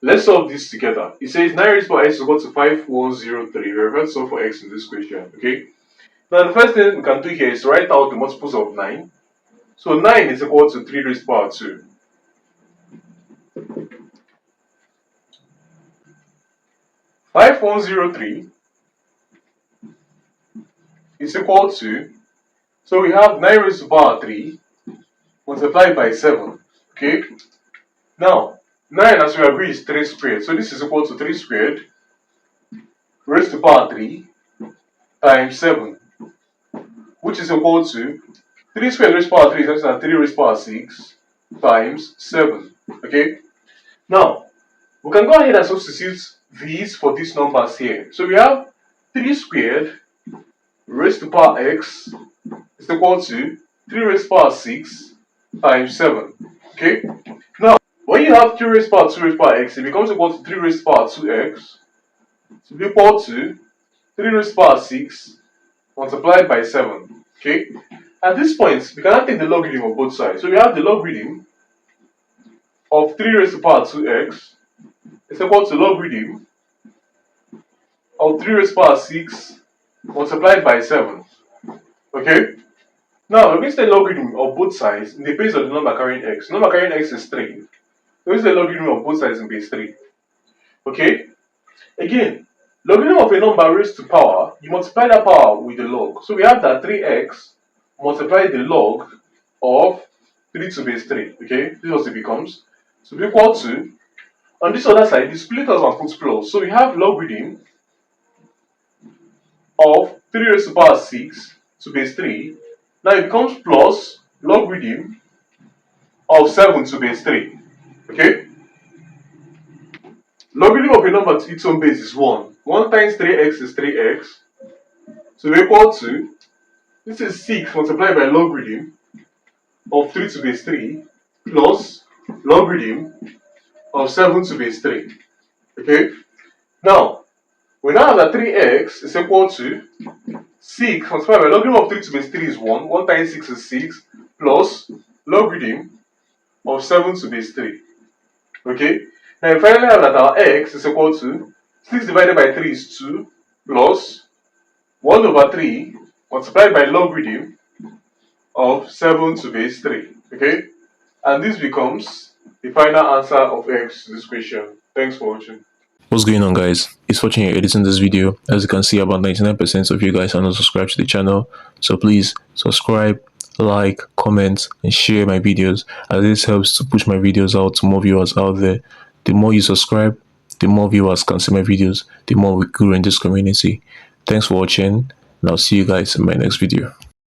Let's solve this together. It says 9 raised to power x is equal to 5103. We're going to solve for x in this question. Okay. Now the first thing we can do here is write out the multiples of 9. So 9 is equal to 3 raised to power 2. 5103 is equal to, so we have 9 raised to power 3 multiplied by 7. Okay. Now 9, as we agree, is 3 squared. So this is equal to 3 squared raised to power 3 times 7, which is equal to 3 squared raised to power 3 is equal to 3 raised to power 6 times 7. Okay. Now we can go ahead and substitute these for these numbers here. So we have 3 squared raised to power x is equal to 3 raised to power 6 times 7. Okay. Now when you have 3 raised to power 2 raised to power x, it becomes equal to 3 raised to power 2x to be equal to 3 raised to power 6 multiplied by 7. Okay. At this point, we cannot take the logarithm of both sides. So we have the logarithm of 3 raised to power 2x is equal to logarithm of 3 raised to power 6 multiplied by 7. Okay. Now we're going to take logarithm of both sides in the base of the number carrying x. The number carrying x is 3. We're going to take logarithm of both sides in base 3. Okay. Again, logarithm of a number raised to power, you multiply that power with the log. So we have that 3x multiply the log of 3 to base 3. Okay. This is what it becomes. So equal to, on this other side, the split us and put plus. So we have logarithm of 3 raised to power 6 to base 3. Now it becomes plus logarithm of 7 to base 3. Okay? Logarithm of a number to its own base is 1. 1 times 3x is 3x. So equal to, this is 6 multiplied by logarithm of 3 to base 3 plus logarithm of 7 to base 3. Okay? Now, we now have that 3x is equal to 6 multiplied by logarithm of 3 to base 3 is 1. 1 times 6 is 6 plus logarithm of 7 to base 3. Okay? Now we finally have that our x is equal to 6 divided by 3 is 2 plus 1 over 3 multiplied by logarithm of 7 to base 3. Okay? And this becomes the final answer of x to this question. Thanks for watching. What's going on, guys? It's watching here editing this video. As you can see, about 99% of you guys are not subscribed to the channel, so please subscribe, like, comment, and share my videos, as this helps to push my videos out to more viewers out there. The more you subscribe, the more viewers can see my videos, the more we grow in this community. Thanks for watching, and I'll see you guys in my next video.